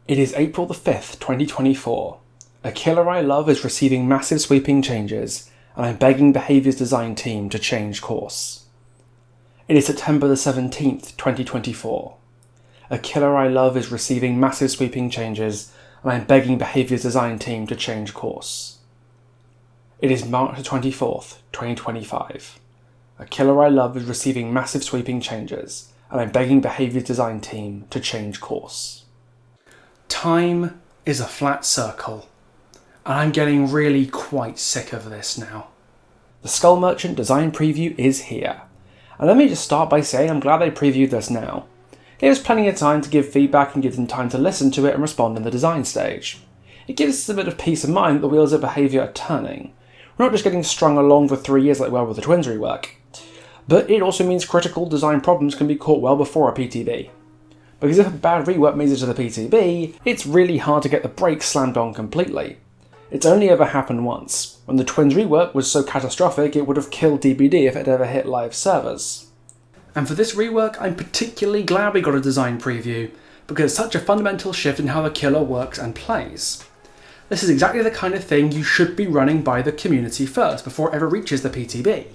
It is April the 5th, 2024. A killer I love is receiving massive sweeping changes, and I'm begging Behaviour's design team to change course. It is September the 17th, 2024. A killer I love is receiving massive sweeping changes, and I'm begging Behaviour's design team to change course. It is March the 24th, 2025. A killer I love is receiving massive sweeping changes, and I'm begging Behaviour's design team to change course. Time is a flat circle, and I'm getting really quite sick of this now. The Skull Merchant design preview is here, and let me just start by saying I'm glad they previewed this now. It gives us plenty of time to give feedback and give them time to listen to it and respond in the design stage. It gives us a bit of peace of mind that the wheels of Behaviour are turning. We're not just getting strung along for 3 years like we were with the Twins rework, but it also means critical design problems can be caught well before a PTB. Because if a bad rework makes it to the PTB, it's really hard to get the brakes slammed on completely. It's only ever happened once, when the Twins rework was so catastrophic it would have killed DBD if it ever hit live servers. And for this rework, I'm particularly glad we got a design preview, because it's such a fundamental shift in how the killer works and plays. This is exactly the kind of thing you should be running by the community first, before it ever reaches the PTB.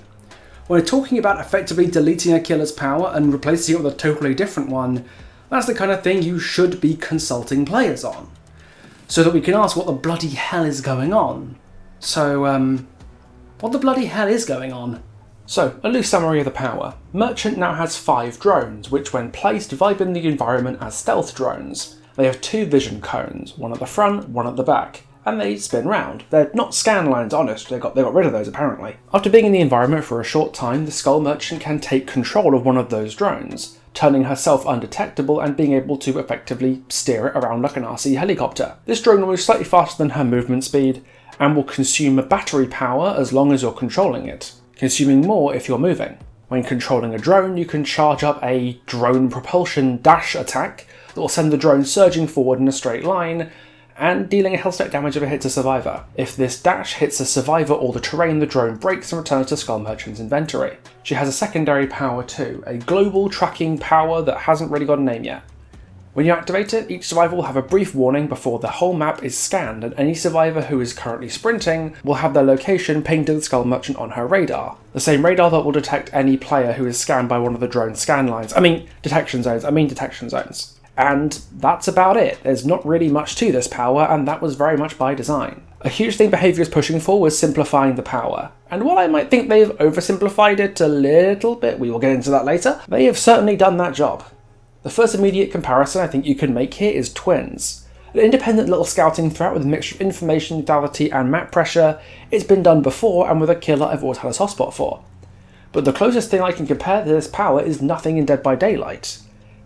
When we're talking about effectively deleting a killer's power and replacing it with a totally different one, that's the kind of thing you should be consulting players on, so that we can ask what the bloody hell is going on. What the bloody hell is going on? So, a loose summary of the power. Merchant now has 5 drones, which when placed vibe in the environment as stealth drones. They have 2 vision cones, one at the front, one at the back, and they spin round. They're not scan lines, honest, they got rid of those apparently. After being in the environment for a short time, the Skull Merchant can take control of one of those drones, turning herself undetectable and being able to effectively steer it around like an RC helicopter. This drone will move slightly faster than her movement speed and will consume battery power as long as you're controlling it, consuming more if you're moving. When controlling a drone, you can charge up a drone propulsion dash attack that will send the drone surging forward in a straight line and dealing a health stack damage if it hits a survivor. If this dash hits a survivor or the terrain, the drone breaks and returns to Skull Merchant's inventory. She has a secondary power too, a global tracking power that hasn't really got a name yet. When you activate it, each survivor will have a brief warning before the whole map is scanned, and any survivor who is currently sprinting will have their location pinged to the Skull Merchant on her radar. The same radar that will detect any player who is scanned by one of the drone's scan lines. Detection zones. And that's about it. There's not really much to this power, and that was very much by design. A huge thing Behaviour is pushing for was simplifying the power. And while I might think they've oversimplified it a little bit, we will get into that later, they have certainly done that job. The first immediate comparison I think you can make here is Twins. An independent little scouting threat with a mixture of information, lethality and map pressure. It's been done before, and with a killer I've always had a soft spot for. But the closest thing I can compare to this power is nothing in Dead by Daylight.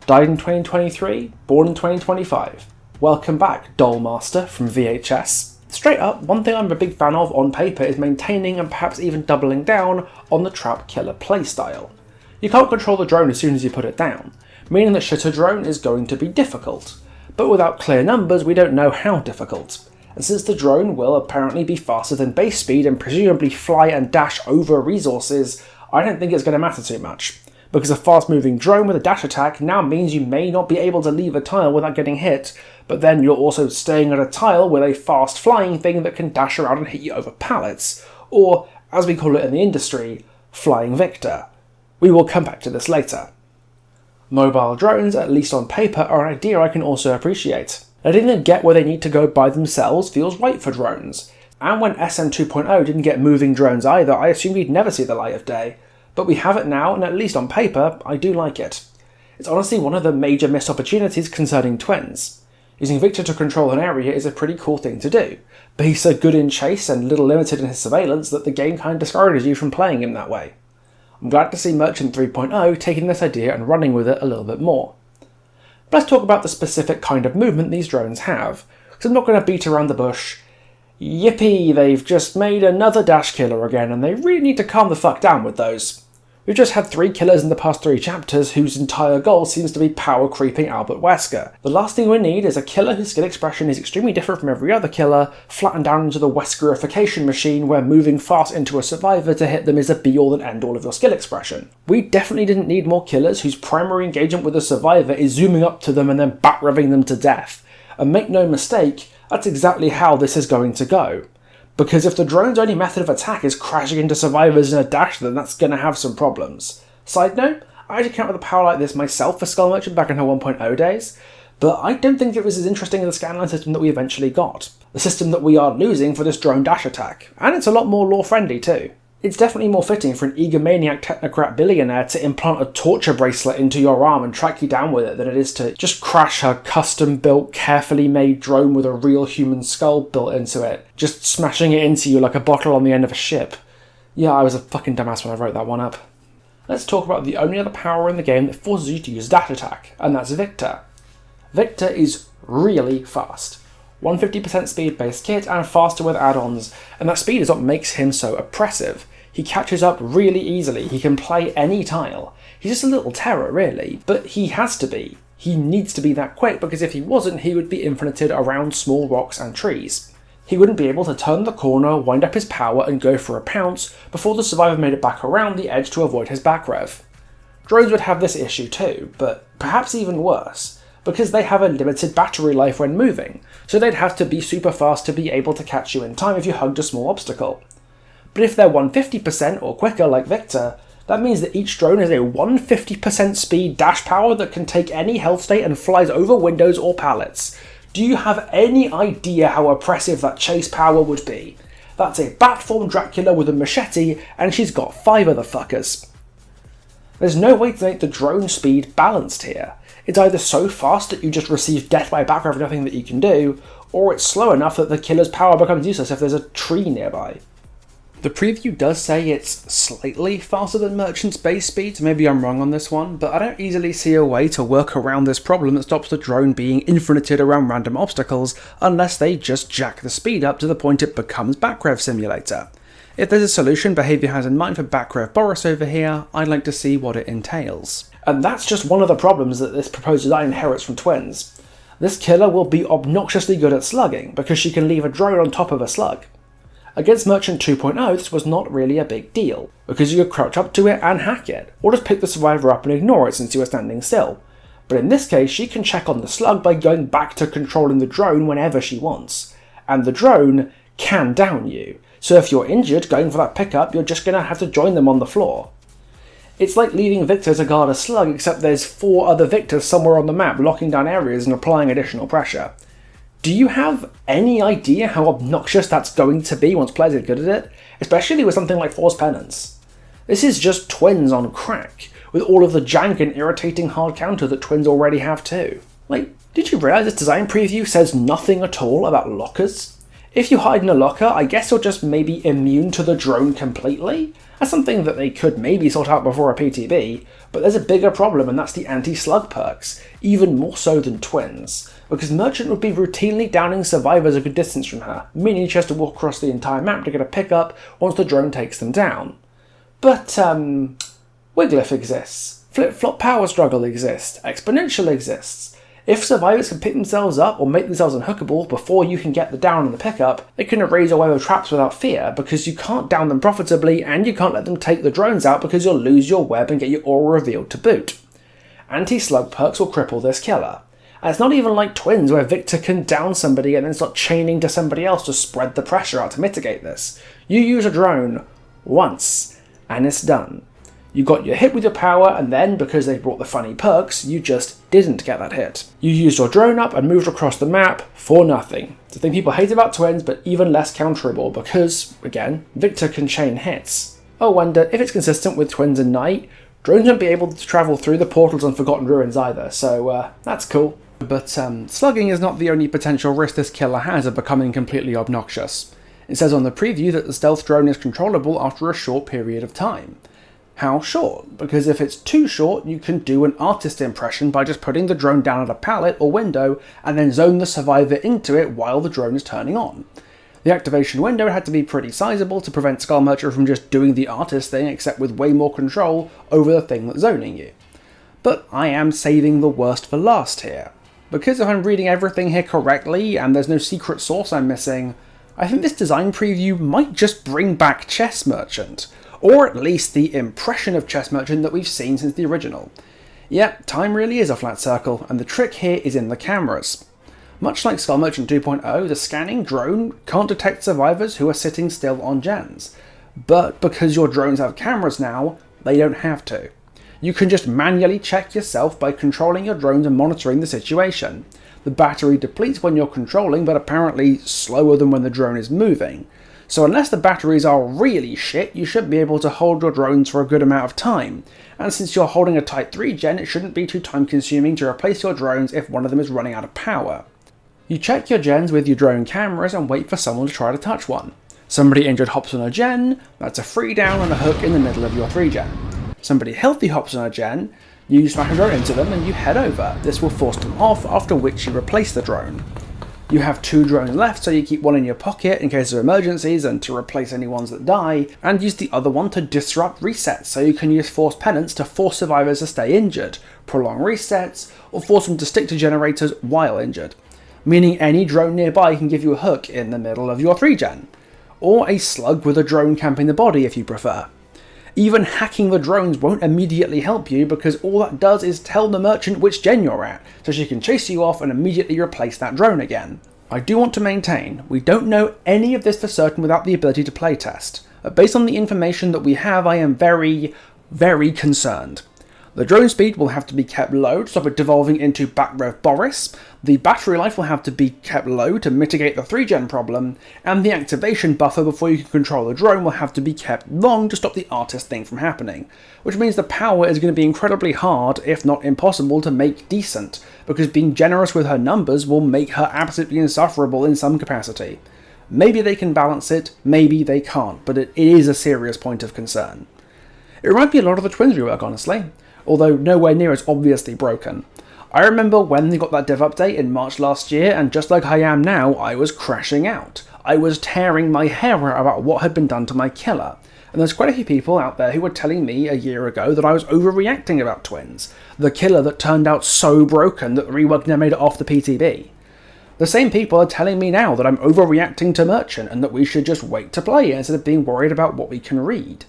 Died in 2023, born in 2025. Welcome back, Dollmaster from VHS. Straight up, one thing I'm a big fan of on paper is maintaining and perhaps even doubling down on the trap killer playstyle. You can't control the drone as soon as you put it down, meaning that shitter drone is going to be difficult. But without clear numbers, we don't know how difficult. And since the drone will apparently be faster than base speed and presumably fly and dash over resources, I don't think it's going to matter too much. Because a fast-moving drone with a dash attack now means you may not be able to leave a tile without getting hit, but then you're also staying at a tile with a fast-flying thing that can dash around and hit you over pallets, or, as we call it in the industry, Flying Victor. We will come back to this later. Mobile drones, at least on paper, are an idea I can also appreciate. Letting them get where they need to go by themselves feels right for drones, and when SM 2.0 didn't get moving drones either, I assumed we'd never see the light of day. But we have it now, and at least on paper, I do like it. It's honestly one of the major missed opportunities concerning Twins. Using Victor to control an area is a pretty cool thing to do, but he's so good in chase and little limited in his surveillance that the game kind of discourages you from playing him that way. I'm glad to see Merchant 3.0 taking this idea and running with it a little bit more. But let's talk about the specific kind of movement these drones have, because I'm not going to beat around the bush. Yippee, they've just made another dash killer again, and they really need to calm the fuck down with those. We've just had 3 killers in the past 3 chapters whose entire goal seems to be power creeping Albert Wesker. The last thing we need is a killer whose skill expression is extremely different from every other killer, flattened down into the Weskerification machine where moving fast into a survivor to hit them is a be-all and end-all of your skill expression. We definitely didn't need more killers whose primary engagement with a survivor is zooming up to them and then bat-revving them to death. And make no mistake, that's exactly how this is going to go. Because if the drone's only method of attack is crashing into survivors in a dash, then that's going to have some problems. Side note, I actually came up with a power like this myself for Skull Merchant back in her 1.0 days, but I don't think it was as interesting as the scanline system that we eventually got. The system that we are losing for this drone dash attack, and it's a lot more lore-friendly too. It's definitely more fitting for an egomaniac technocrat billionaire to implant a torture bracelet into your arm and track you down with it than it is to just crash her custom-built, carefully made drone with a real human skull built into it, just smashing it into you like a bottle on the end of a ship. Yeah, I was a fucking dumbass when I wrote that one up. Let's talk about the only other power in the game that forces you to use dash attack, and that's Victor. Victor is really fast. 150% speed base kit and faster with add-ons, and that speed is what makes him so oppressive. He catches up really easily, he can play any tile. He's just a little terror really, but he has to be. He needs to be that quick because if he wasn't, he would be infinited around small rocks and trees. He wouldn't be able to turn the corner, wind up his power and go for a pounce before the survivor made it back around the edge to avoid his back rev. Drones would have this issue too, but perhaps even worse, because they have a limited battery life when moving, so they'd have to be super fast to be able to catch you in time if you hugged a small obstacle. But if they're 150% or quicker like Victor, that means that each drone has a 150% speed dash power that can take any health state and flies over windows or pallets. Do you have any idea how oppressive that chase power would be? That's a bat-formed Dracula with a machete, and she's got 5 of the fuckers. There's no way to make the drone speed balanced here. It's either so fast that you just receive death by back rev and nothing that you can do, or it's slow enough that the killer's power becomes useless if there's a tree nearby. The preview does say it's slightly faster than Merchant's base speed, so maybe I'm wrong on this one, but I don't easily see a way to work around this problem that stops the drone being infinited around random obstacles unless they just jack the speed up to the point it becomes back rev simulator. If there's a solution Behaviour has in mind for back rev Boris over here, I'd like to see what it entails. And that's just one of the problems that this proposed design inherits from Twins. This killer will be obnoxiously good at slugging, because she can leave a drone on top of a slug. Against Merchant 2.0, this was not really a big deal, because you could crouch up to it and hack it, or just pick the survivor up and ignore it since you were standing still. But in this case, she can check on the slug by going back to controlling the drone whenever she wants. And the drone can down you, so if you're injured going for that pickup, you're just going to have to join them on the floor. It's like leaving Victor to guard a slug, except there's 4 other Victors somewhere on the map locking down areas and applying additional pressure. Do you have any idea how obnoxious that's going to be once players get good at it? Especially with something like Force Penance. This is just Twins on crack, with all of the jank and irritating hard counter that Twins already have too. Like, did you realise this design preview says nothing at all about lockers? If you hide in a locker, I guess you're just maybe immune to the drone completely? That's something that they could maybe sort out before a PTB, but there's a bigger problem and that's the anti-slug perks, even more so than Twins, because Merchant would be routinely downing survivors a good distance from her, meaning she has to walk across the entire map to get a pickup once the drone takes them down. But, Wigglyff exists, Flip-Flop Power Struggle exists, Exponential exists. If survivors can pick themselves up or make themselves unhookable before you can get the down and the pickup, they can erase a web of traps without fear because you can't down them profitably and you can't let them take the drones out because you'll lose your web and get your aura revealed to boot. Anti-slug perks will cripple this killer. And it's not even like Twins where Victor can down somebody and then start chaining to somebody else to spread the pressure out to mitigate this. You use a drone once and it's done. You got your hit with your power, and then, because they brought the funny perks, you just didn't get that hit. You used your drone up and moved across the map for nothing. It's the thing people hate about Twins, but even less counterable, because, again, Victor can chain hits. Oh, and if it's consistent with Twins and Night, drones won't be able to travel through the portals on Forgotten Ruins either, so that's cool. But slugging is not the only potential risk this killer has of becoming completely obnoxious. It says on the preview that the stealth drone is controllable after a short period of time. How short? Because if it's too short, you can do an artist impression by just putting the drone down at a pallet or window and then zone the survivor into it while the drone is turning on. The activation window had to be pretty sizable to prevent Skull Merchant from just doing the artist thing, except with way more control over the thing that's zoning you. But I am saving the worst for last here. Because if I'm reading everything here correctly, and there's no secret source I'm missing, I think this design preview might just bring back Chess Merchant, or at least the impression of Chess Merchant that we've seen since the original. Yep, time really is a flat circle, and the trick here is in the cameras. Much like Skull Merchant 2.0, the scanning drone can't detect survivors who are sitting still on gens. But because your drones have cameras now, they don't have to. You can just manually check yourself by controlling your drones and monitoring the situation. The battery depletes when you're controlling, but apparently slower than when the drone is moving. So unless the batteries are really shit, you should be able to hold your drones for a good amount of time. And since you're holding a Type 3 gen, it shouldn't be too time consuming to replace your drones if one of them is running out of power. You check your gens with your drone cameras and wait for someone to try to touch one. Somebody injured hops on a gen, that's a 3 down and a hook in the middle of your 3 gen. Somebody healthy hops on a gen, you smash a drone into them and you head over. This will force them off, after which you replace the drone. You have 2 drones left, so you keep one in your pocket in case of emergencies and to replace any ones that die, and use the other one to disrupt resets, so you can use force penance to force survivors to stay injured, prolong resets, or force them to stick to generators while injured. Meaning any drone nearby can give you a hook in the middle of your 3 gen, or a slug with a drone camping the body if you prefer. Even hacking the drones won't immediately help you because all that does is tell the merchant which gen you're at, so she can chase you off and immediately replace that drone again. I do want to maintain, we don't know any of this for certain without the ability to playtest. Based on the information that we have, I am very, very concerned. The drone speed will have to be kept low to stop it devolving into Backrev Boris, the battery life will have to be kept low to mitigate the 3 gen problem, and the activation buffer before you can control the drone will have to be kept long to stop the artist thing from happening, which means the power is going to be incredibly hard, if not impossible, to make decent, because being generous with her numbers will make her absolutely insufferable in some capacity. Maybe they can balance it, maybe they can't, but it is a serious point of concern. It reminds me a lot of the Twins rework, honestly, although nowhere near as obviously broken. I remember when they got that dev update in March last year, and just like I am now, I was crashing out. I was tearing my hair out about what had been done to my killer. And there's quite a few people out there who were telling me a year ago that I was overreacting about Twins, the killer that turned out so broken that the rework never made it off the PTB. The same people are telling me now that I'm overreacting to Merchant and that we should just wait to play it instead of being worried about what we can read.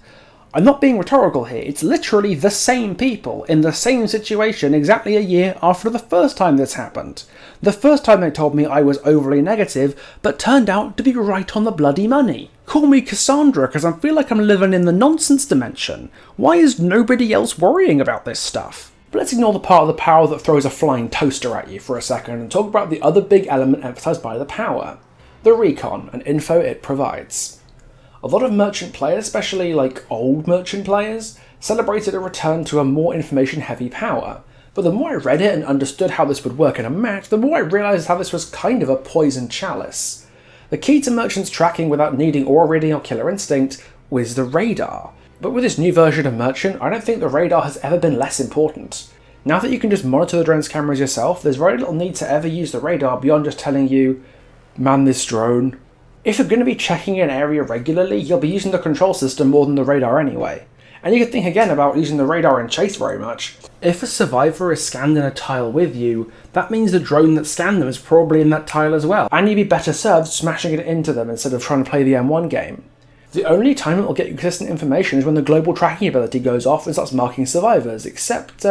I'm not being rhetorical here, it's literally the same people in the same situation exactly a year after the first time this happened. The first time they told me I was overly negative, but turned out to be right on the bloody money. Call me Cassandra, because I feel like I'm living in the nonsense dimension. Why is nobody else worrying about this stuff? But let's ignore the part of the power that throws a flying toaster at you for a second and talk about the other big element emphasised by the power. The recon and info it provides. A lot of Merchant players, especially like old Merchant players, celebrated a return to a more information-heavy power. But the more I read it and understood how this would work in a match, the more I realised how this was kind of a poison chalice. The key to Merchant's tracking without needing aura reading or killer instinct was the radar. But with this new version of Merchant, I don't think the radar has ever been less important. Now that you can just monitor the drone's cameras yourself, there's very little need to ever use the radar beyond just telling you, man this drone. If you're going to be checking an area regularly, you'll be using the control system more than the radar anyway. And you can think again about using the radar in chase very much. If a survivor is scanned in a tile with you, that means the drone that scanned them is probably in that tile as well, and you'd be better served smashing it into them instead of trying to play the M1 game. The only time it will get you consistent information is when the global tracking ability goes off and starts marking survivors, except,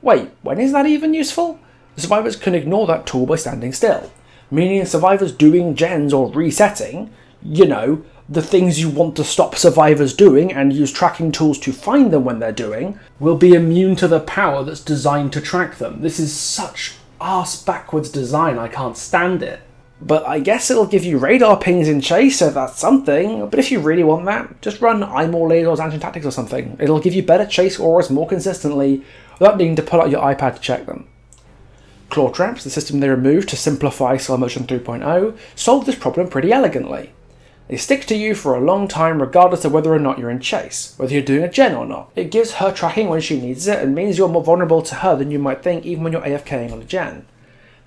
wait, when is that even useful? The survivors can ignore that tool by standing still. Meaning survivors doing gens or resetting, you know, the things you want to stop survivors doing and use tracking tools to find them when they're doing, will be immune to the power that's designed to track them. This is such arse-backwards design, I can't stand it. But I guess it'll give you radar pings in chase, so that's something, but if you really want that, just run eyemore lasers or Ancient Tactics or something. It'll give you better chase auras more consistently without needing to pull out your iPad to check them. Claw traps, the system they removed to simplify Skull Merchant 3.0, solve this problem pretty elegantly. They stick to you for a long time regardless of whether or not you're in chase, whether you're doing a gen or not. It gives her tracking when she needs it and means you're more vulnerable to her than you might think even when you're AFKing on a gen.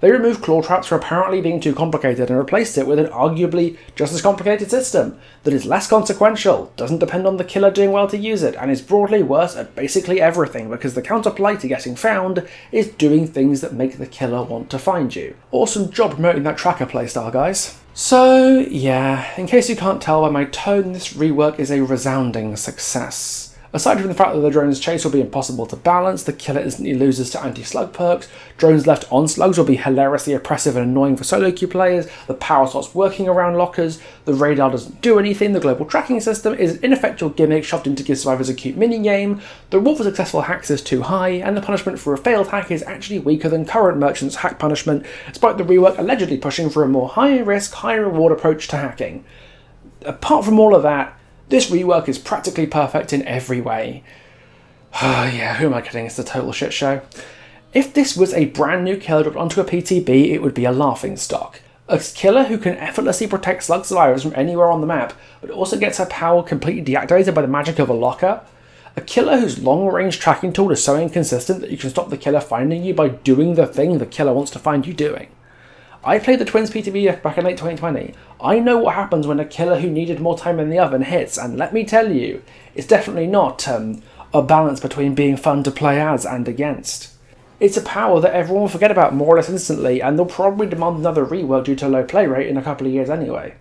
They removed claw traps for apparently being too complicated and replaced it with an arguably just as complicated system that is less consequential, doesn't depend on the killer doing well to use it, and is broadly worse at basically everything because the counterplay to getting found is doing things that make the killer want to find you. Awesome job promoting that tracker playstyle, guys. So yeah, in case you can't tell by my tone, this rework is a resounding success. Aside from the fact that the drone's chase will be impossible to balance, the killer instantly loses to anti-slug perks, drones left on slugs will be hilariously oppressive and annoying for solo queue players, the power stops working around lockers, the radar doesn't do anything, the global tracking system is an ineffectual gimmick shoved in to give survivors a cute minigame, the reward for successful hacks is too high, and the punishment for a failed hack is actually weaker than current Merchant's hack punishment, despite the rework allegedly pushing for a more high-risk, high-reward approach to hacking. Apart from all of that, this rework is practically perfect in every way. Yeah, who am I kidding? It's a total shit show. If this was a brand new killer dropped onto a PTB, it would be a laughingstock. A killer who can effortlessly protect slug survivors from anywhere on the map, but also gets her power completely deactivated by the magic of a locker. A killer whose long-range tracking tool is so inconsistent that you can stop the killer finding you by doing the thing the killer wants to find you doing. I played the Twins PTB back in late 2020. I know what happens when a killer who needed more time in the oven hits, and let me tell you, it's definitely not a balance between being fun to play as and against. It's a power that everyone will forget about more or less instantly, and they'll probably demand another rework due to low play rate in a couple of years anyway.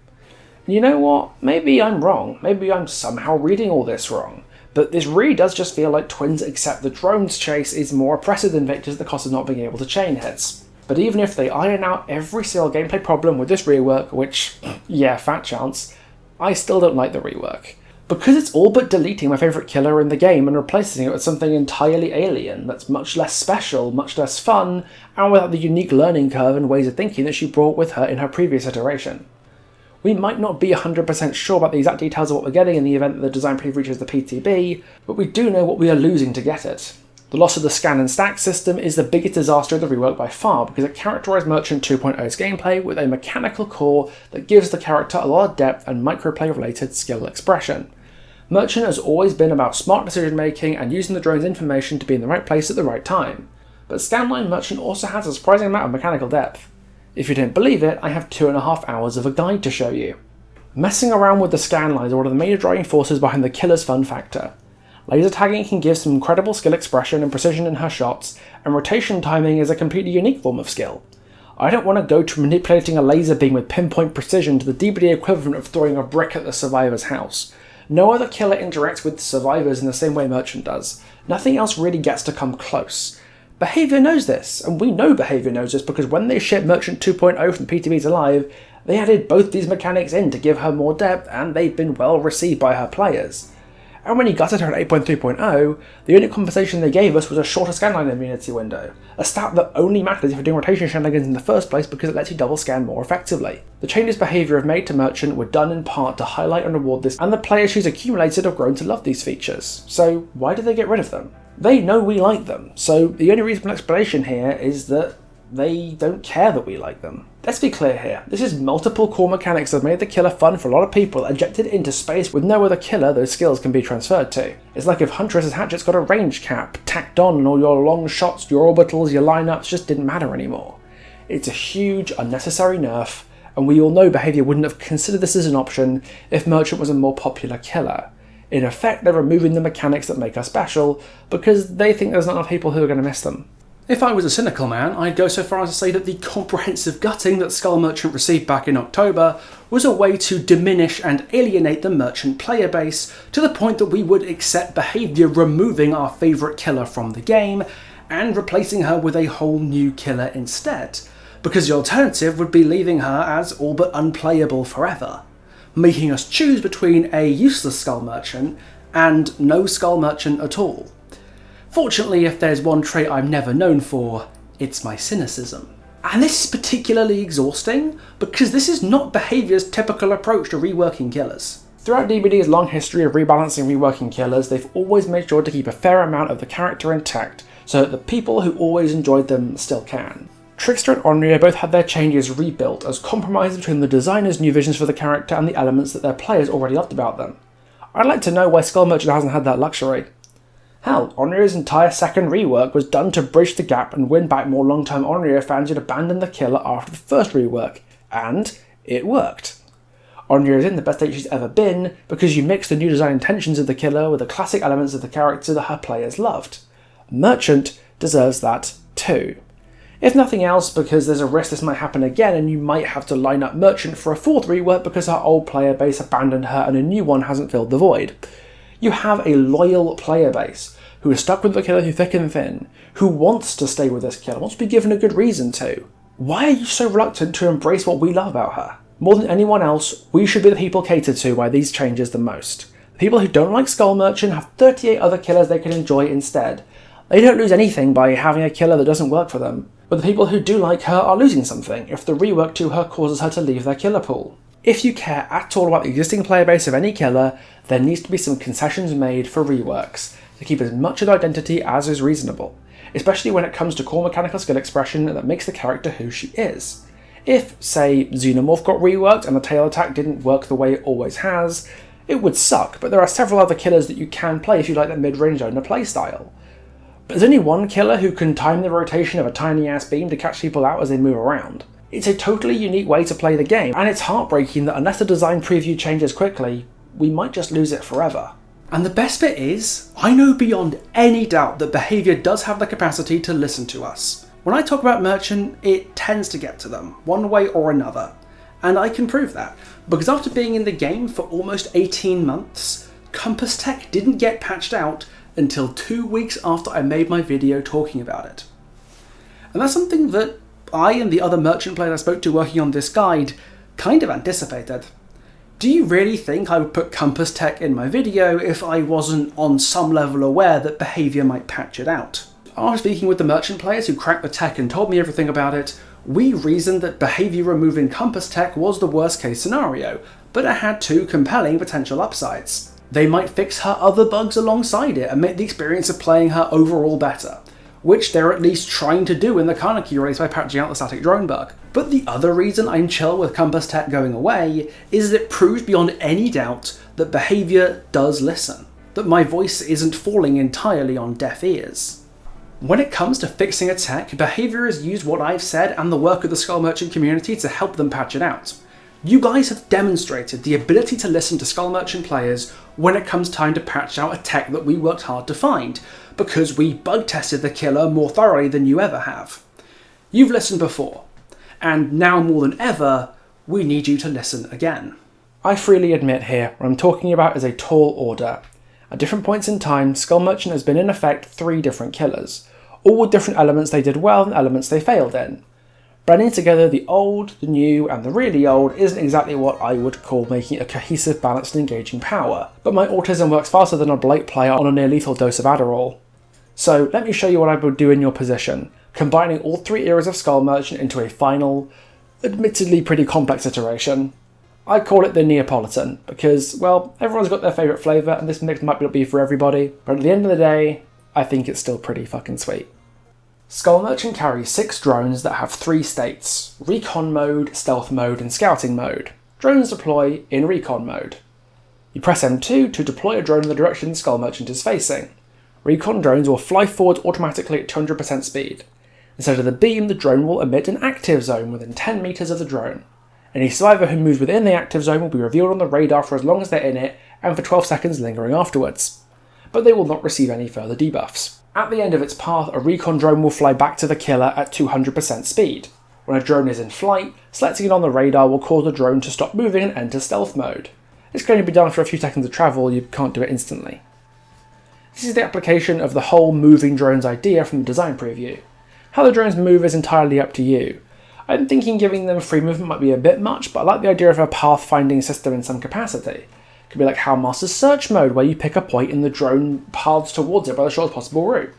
And you know what? Maybe I'm wrong. Maybe I'm somehow reading all this wrong. But this really does just feel like Twins accept the drone's chase is more oppressive than Victor's the cost of not being able to chain hits. But even if they iron out every single gameplay problem with this rework, which, yeah, fat chance, I still don't like the rework. Because it's all but deleting my favourite killer in the game and replacing it with something entirely alien that's much less special, much less fun, and without the unique learning curve and ways of thinking that she brought with her in her previous iteration. We might not be 100% sure about the exact details of what we're getting in the event that the design preview reaches the PTB, but we do know what we are losing to get it. The loss of the scan and stack system is the biggest disaster of the rework by far because it characterised Merchant 2.0's gameplay with a mechanical core that gives the character a lot of depth and microplay related skill expression. Merchant has always been about smart decision making and using the drone's information to be in the right place at the right time, but Scanline Merchant also has a surprising amount of mechanical depth. If you didn't believe it, I have 2.5 hours of a guide to show you. Messing around with the scanline is one of the major driving forces behind the killer's fun factor. Laser tagging can give some incredible skill expression and precision in her shots, and rotation timing is a completely unique form of skill. I don't want to go to manipulating a laser beam with pinpoint precision to the DBD equivalent of throwing a brick at the survivor's house. No other killer interacts with survivors in the same way Merchant does. Nothing else really gets to come close. Behaviour knows this, and we know Behaviour knows this because when they shipped Merchant 2.0 from PTB to Live, they added both these mechanics in to give her more depth, and they've been well received by her players. And when he gutted her at 8.3.0, the only compensation they gave us was a shorter scanline immunity window, a stat that only matters if you're doing rotation shenanigans in the first place because it lets you double scan more effectively. The changes Behaviour have made to Merchant were done in part to highlight and reward this, and the players she's accumulated have grown to love these features. So why did they get rid of them? They know we like them, so the only reasonable explanation here is that they don't care that we like them. Let's be clear here, this is multiple core mechanics that have made the killer fun for a lot of people ejected into space with no other killer those skills can be transferred to. It's like if Huntress's hatchet's got a range cap tacked on and all your long shots, your orbitals, your lineups just didn't matter anymore. It's a huge, unnecessary nerf, and we all know Behaviour wouldn't have considered this as an option if Merchant was a more popular killer. In effect, they're removing the mechanics that make her special because they think there's not enough people who are going to miss them. If I was a cynical man, I'd go so far as to say that the comprehensive gutting that Skull Merchant received back in October was a way to diminish and alienate the Merchant player base to the point that we would accept Behaviour removing our favourite killer from the game and replacing her with a whole new killer instead, because the alternative would be leaving her as all but unplayable forever, making us choose between a useless Skull Merchant and no Skull Merchant at all. Fortunately, if there's one trait I'm never known for, it's my cynicism. And this is particularly exhausting because this is not Behaviour's typical approach to reworking killers. Throughout DBD's long history of rebalancing and reworking killers, they've always made sure to keep a fair amount of the character intact so that the people who always enjoyed them still can. Trickster and Onryo both had their changes rebuilt as compromises between the designer's new visions for the character and the elements that their players already loved about them. I'd like to know why Skull Merchant hasn't had that luxury. Hell, Onryo's entire second rework was done to bridge the gap and win back more long-term Onryo fans who'd abandoned the killer after the first rework, and it worked. Onryo is in the best state she's ever been because you mix the new design intentions of the killer with the classic elements of the character that her players loved. Merchant deserves that too. If nothing else, because there's a risk this might happen again and you might have to line up Merchant for a fourth rework because her old player base abandoned her and a new one hasn't filled the void. You have a loyal player base who is stuck with the killer through thick and thin, who wants to stay with this killer, wants to be given a good reason to. Why are you so reluctant to embrace what we love about her? More than anyone else, we should be the people catered to by these changes the most. The people who don't like Skull Merchant have 38 other killers they can enjoy instead. They don't lose anything by having a killer that doesn't work for them, but the people who do like her are losing something if the rework to her causes her to leave their killer pool. If you care at all about the existing player base of any killer, there needs to be some concessions made for reworks to keep as much of the identity as is reasonable, especially when it comes to core mechanical skill expression that makes the character who she is. If, say, Xenomorph got reworked and the tail attack didn't work the way it always has, it would suck, but there are several other killers that you can play if you like the mid-range owner playstyle. But there's only one killer who can time the rotation of a tiny-ass beam to catch people out as they move around. It's a totally unique way to play the game, and it's heartbreaking that unless the design preview changes quickly, we might just lose it forever. And the best bit is, I know beyond any doubt that behaviour does have the capacity to listen to us. When I talk about Merchant, it tends to get to them, one way or another. And I can prove that, because after being in the game for almost 18 months, Compass Tech didn't get patched out until 2 weeks after I made my video talking about it. And that's something that I and the other Merchant players I spoke to working on this guide kind of anticipated. Do you really think I would put Compass Tech in my video if I wasn't on some level aware that behaviour might patch it out? After speaking with the Merchant players who cracked the tech and told me everything about it, we reasoned that behaviour removing Compass Tech was the worst case scenario, but it had two compelling potential upsides. They might fix her other bugs alongside it and make the experience of playing her overall better, which they're at least trying to do in the Kaneki release by patching out the static drone bug. But the other reason I'm chill with Compass Tech going away is that it proves beyond any doubt that behaviour does listen, that my voice isn't falling entirely on deaf ears. When it comes to fixing a tech, behaviour has used what I've said and the work of the Skull Merchant community to help them patch it out. You guys have demonstrated the ability to listen to Skull Merchant players when it comes time to patch out a tech that we worked hard to find, because we bug tested the killer more thoroughly than you ever have. You've listened before, and now more than ever, we need you to listen again. I freely admit here, what I'm talking about is a tall order. At different points in time, Skull Merchant has been in effect 3 different killers, all with different elements they did well and elements they failed in. Blending together the old, the new, and the really old isn't exactly what I would call making a cohesive, balanced and engaging power, but my autism works faster than a Blake player on a near-lethal dose of Adderall. So let me show you what I would do in your position, combining all 3 eras of Skull Merchant into a final, admittedly pretty complex iteration. I call it the Neapolitan, because, well, everyone's got their favourite flavour and this mix might not be for everybody, but at the end of the day, I think it's still pretty fucking sweet. Skull Merchant carries 6 drones that have 3 states: Recon Mode, Stealth Mode and Scouting Mode. Drones deploy in Recon Mode. You press M2 to deploy a drone in the direction Skull Merchant is facing. Recon drones will fly forward automatically at 200% speed. Instead of the beam, the drone will emit an active zone within 10 meters of the drone. Any survivor who moves within the active zone will be revealed on the radar for as long as they're in it and for 12 seconds lingering afterwards. But they will not receive any further debuffs. At the end of its path, a recon drone will fly back to the killer at 200% speed. When a drone is in flight, selecting it on the radar will cause the drone to stop moving and enter stealth mode. This can only be done after a few seconds of travel, you can't do it instantly. This is the application of the whole moving drones idea from the design preview. How the drones move is entirely up to you. I'm thinking giving them free movement might be a bit much, but I like the idea of a path-finding system in some capacity. It could be like Howmaster's search mode, where you pick a point and the drone paths towards it by the shortest possible route.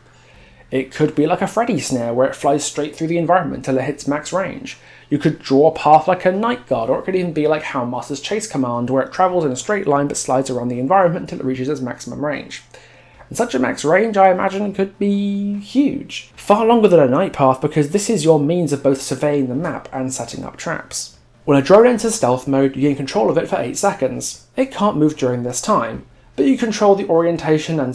It could be like a Freddy snare, where it flies straight through the environment until it hits max range. You could draw a path like a Night Guard, or it could even be like Howmaster's chase command, where it travels in a straight line but slides around the environment until it reaches its maximum range. And such a max range, I imagine, could be huge. Far longer than a night path, because this is your means of both surveying the map and setting up traps. When a drone enters stealth mode, you gain control of it for 8 seconds. It can't move during this time, but you control the orientation and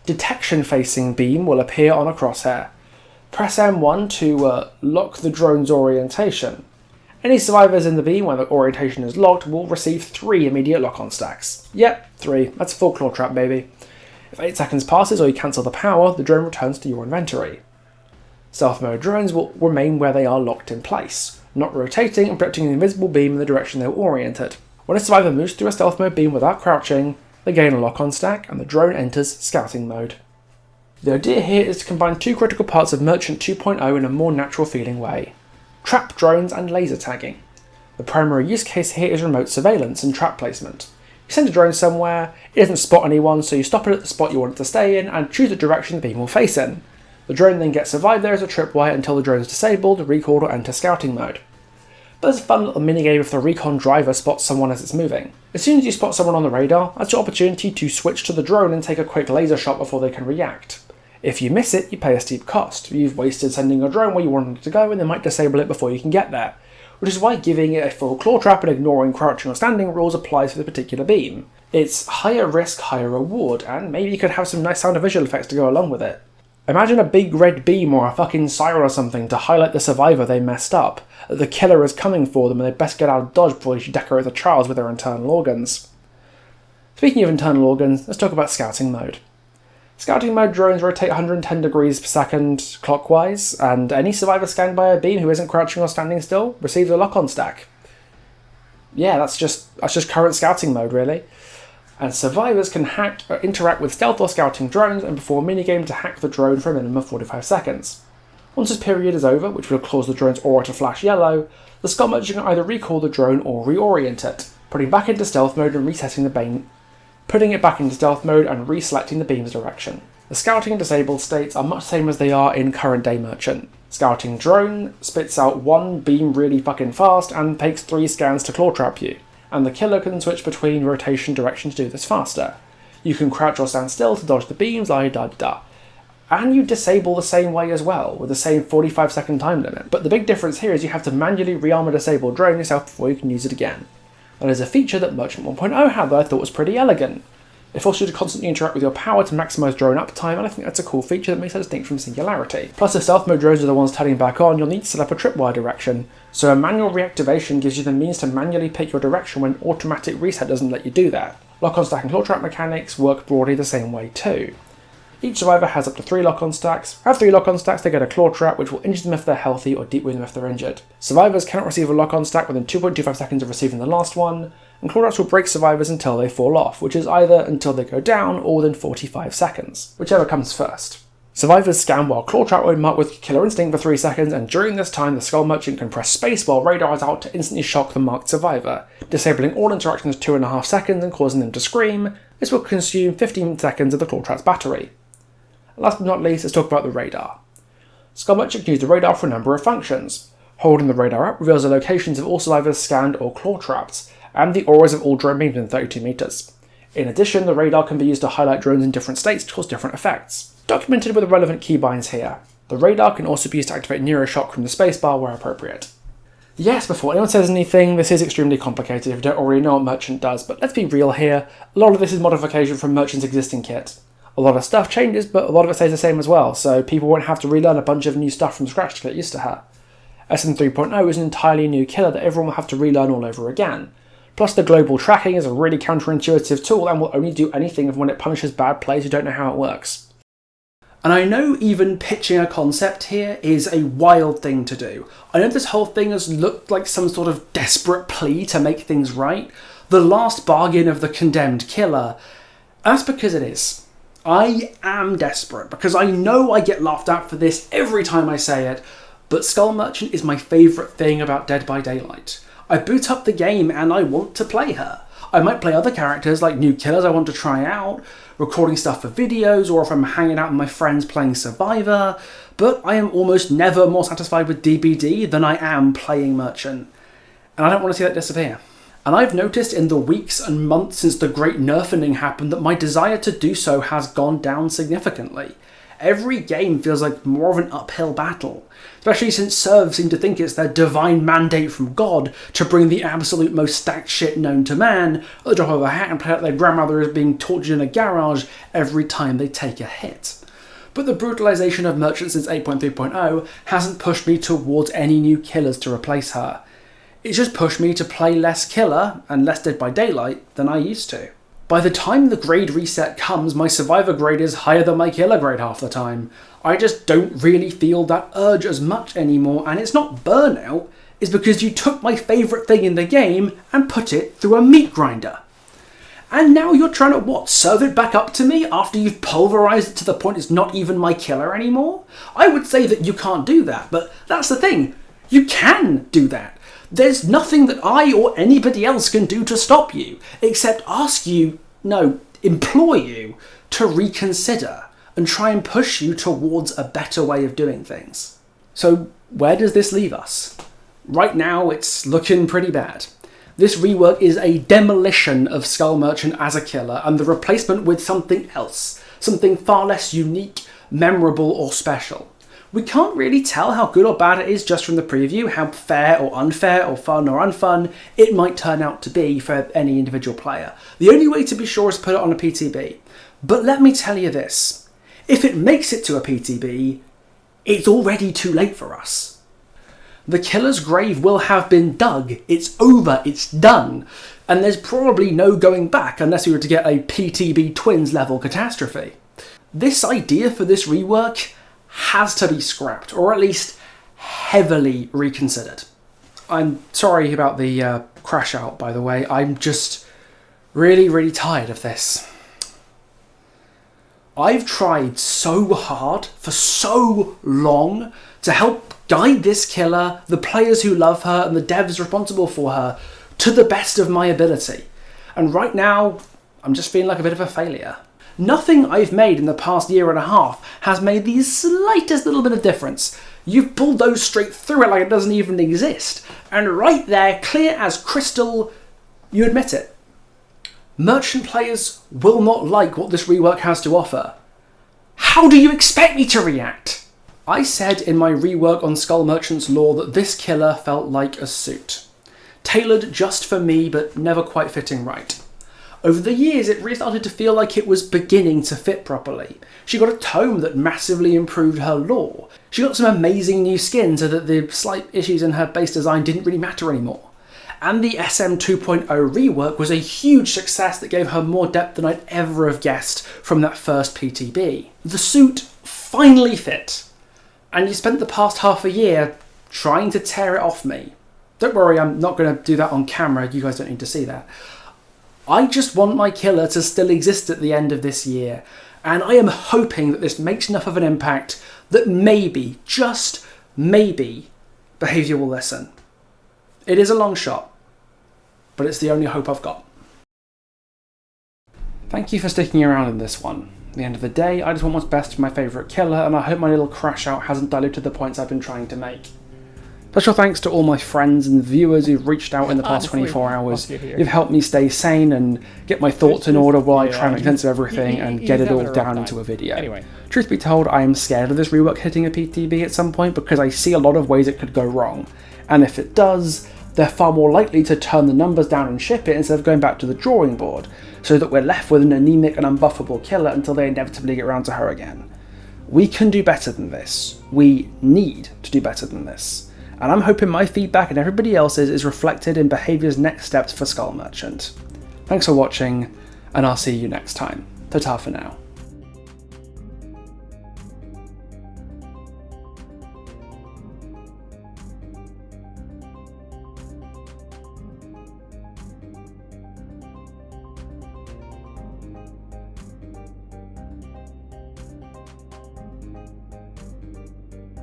detection facing beam will appear on a crosshair. Press M1 to lock the drone's orientation. Any survivors in the beam when the orientation is locked will receive 3 immediate lock-on stacks. Yep, 3. That's a full claw trap, baby. If 8 seconds passes or you cancel the power, the drone returns to your inventory. Stealth mode drones will remain where they are locked in place, not rotating and projecting the invisible beam in the direction they were oriented. When a survivor moves through a stealth mode beam without crouching, they gain a lock-on stack and the drone enters scouting mode. The idea here is to combine 2 critical parts of Merchant 2.0 in a more natural feeling way: trap drones and laser tagging. The primary use case here is remote surveillance and trap placement. You send a drone somewhere, it doesn't spot anyone, so you stop it at the spot you want it to stay in and choose the direction the beam will face in. The drone then gets survived there as a tripwire until the drone is disabled, recalled, or enters scouting mode. But there's a fun little minigame if the recon driver spots someone as it's moving. As soon as you spot someone on the radar, that's your opportunity to switch to the drone and take a quick laser shot before they can react. If you miss it, you pay a steep cost. You've wasted sending a drone where you wanted it to go and they might disable it before you can get there, which is why giving it a full claw trap and ignoring crouching or standing rules applies for the particular beam. It's higher risk, higher reward, and maybe you could have some nice sound and visual effects to go along with it. Imagine a big red beam or a fucking siren or something to highlight the survivor they messed up, that the killer is coming for them and they best get out of dodge before you decorate the trials with their internal organs. Speaking of internal organs, let's talk about scouting mode. Scouting mode drones rotate 110 degrees per second clockwise, and any survivor scanned by a beam who isn't crouching or standing still receives a lock-on stack. Yeah, that's just current scouting mode, really. And survivors can hack or interact with stealth or scouting drones and perform a minigame to hack the drone for a minimum of 45 seconds. Once this period is over, which will cause the drone's aura to flash yellow, the skull merchant can either recall the drone or reorient it, putting it back into stealth mode and reselecting the beam's direction. The scouting and disabled states are much the same as they are in current day Merchant. Scouting drone spits out 1 beam really fucking fast and takes 3 scans to claw trap you, and the killer can switch between rotation directions to do this faster. You can crouch or stand still to dodge the beams, and you disable the same way as well, with the same 45-second time limit. But the big difference here is you have to manually rearm a disabled drone yourself before you can use it again. That is a feature that Merchant 1.0 had that I thought was pretty elegant. It forces you to constantly interact with your power to maximise drone uptime, and I think that's a cool feature that makes it distinct from Singularity. Plus, if stealth mode drones are the ones turning back on, you'll need to set up a tripwire direction, so a manual reactivation gives you the means to manually pick your direction when automatic reset doesn't let you do that. Lock-on stack and claw trap mechanics work broadly the same way too. Each survivor has up to 3 lock-on stacks. Have 3 lock-on stacks, they get a claw trap, which will injure them if they're healthy or deep wound them if they're injured. Survivors cannot receive a lock-on stack within 2.25 seconds of receiving the last one, and claw traps will break survivors until they fall off, which is either until they go down or within 45 seconds, whichever comes first. Survivors scan while claw trap will mark with killer instinct for 3 seconds, and during this time the skull merchant can press space while radar is out to instantly shock the marked survivor, disabling all interactions 2.5 seconds and causing them to scream. This will consume 15 seconds of the claw trap's battery. Last but not least, let's talk about the radar. Skull merchant can use the radar for a number of functions. Holding the radar up reveals the locations of all survivors scanned or claw trapped, and the auras of all drone beams within 32 meters. In addition, the radar can be used to highlight drones in different states to cause different effects. Documented with the relevant keybinds here. The radar can also be used to activate neuroshock from the spacebar where appropriate. Yes, before anyone says anything, this is extremely complicated if you don't already know what Merchant does, but let's be real here, a lot of this is modification from Merchant's existing kit. A lot of stuff changes, but a lot of it stays the same as well, so people won't have to relearn a bunch of new stuff from scratch to get used to her. SM 3.0 is an entirely new killer that everyone will have to relearn all over again. Plus, the global tracking is a really counterintuitive tool and will only do anything when it punishes bad players who don't know how it works. And I know even pitching a concept here is a wild thing to do. I know this whole thing has looked like some sort of desperate plea to make things right, the last bargain of the condemned killer. That's because it is. I am desperate, because I know I get laughed at for this every time I say it, but Skull Merchant is my favourite thing about Dead by Daylight. I boot up the game and I want to play her. I might play other characters like new killers I want to try out, recording stuff for videos, or if I'm hanging out with my friends playing Survivor, but I am almost never more satisfied with DBD than I am playing Merchant, and I don't want to see that disappear. And I've noticed in the weeks and months since the great nerfing happened that my desire to do so has gone down significantly. Every game feels like more of an uphill battle, especially since servs seem to think it's their divine mandate from God to bring the absolute most stacked shit known to man at the drop of a hat and play out their grandmother is being tortured in a garage every time they take a hit. But the brutalisation of Merchant since 8.3.0 hasn't pushed me towards any new killers to replace her. It's just pushed me to play less killer and less Dead by Daylight than I used to. By the time the grade reset comes, my survivor grade is higher than my killer grade half the time. I just don't really feel that urge as much anymore, and it's not burnout, it's because you took my favourite thing in the game and put it through a meat grinder. And now you're trying to, serve it back up to me after you've pulverised it to the point it's not even my killer anymore? I would say that you can't do that, but that's the thing. You can do that. There's nothing that I or anybody else can do to stop you, except implore you to reconsider and try and push you towards a better way of doing things. So where does this leave us? Right now, it's looking pretty bad. This rework is a demolition of Skull Merchant as a killer and the replacement with something else, something far less unique, memorable or special. We can't really tell how good or bad it is just from the preview, how fair or unfair or fun or unfun it might turn out to be for any individual player. The only way to be sure is to put it on a PTB. But let me tell you this, if it makes it to a PTB, it's already too late for us. The killer's grave will have been dug, it's over, it's done, and there's probably no going back unless we were to get a PTB Twins level catastrophe. This idea for this rework has to be scrapped, or at least heavily reconsidered. I'm sorry about the crash out, by the way. I'm just really, really tired of this. I've tried so hard for so long to help guide this killer, the players who love her, and the devs responsible for her to the best of my ability. And right now, I'm just feeling like a bit of a failure. Nothing I've made in the past year and a half has made the slightest little bit of difference. You've bulldozed straight through it like it doesn't even exist. And right there, clear as crystal, you admit it. Merchant players will not like what this rework has to offer. How do you expect me to react? I said in my rework on Skull Merchant's lore that this killer felt like a suit. Tailored just for me, but never quite fitting right. Over the years, it really started to feel like it was beginning to fit properly. She got a tome that massively improved her lore. She got some amazing new skin so that the slight issues in her base design didn't really matter anymore. And the SM 2.0 rework was a huge success that gave her more depth than I'd ever have guessed from that first PTB. The suit finally fit, and you spent the past half a year trying to tear it off me. Don't worry, I'm not going to do that on camera, you guys don't need to see that. I just want my killer to still exist at the end of this year, and I am hoping that this makes enough of an impact that maybe, just maybe, behaviour will listen. It is a long shot, but it's the only hope I've got. Thank you for sticking around in this one. At the end of the day, I just want what's best for my favourite killer, and I hope my little crash out hasn't diluted the points I've been trying to make. Special thanks to all my friends and viewers who've reached out in the past 24 hours. You've helped me stay sane and get my thoughts in order while I try and make sense of everything and get it all down into a video. Anyway. Truth be told, I am scared of this rework hitting a PTB at some point because I see a lot of ways it could go wrong. And if it does, they're far more likely to turn the numbers down and ship it instead of going back to the drawing board, so that we're left with an anemic and unbuffable killer until they inevitably get around to her again. We can do better than this. We need to do better than this. And I'm hoping my feedback and everybody else's is reflected in behaviour's next steps for Skull Merchant. Thanks for watching, and I'll see you next time. Ta-ta for now.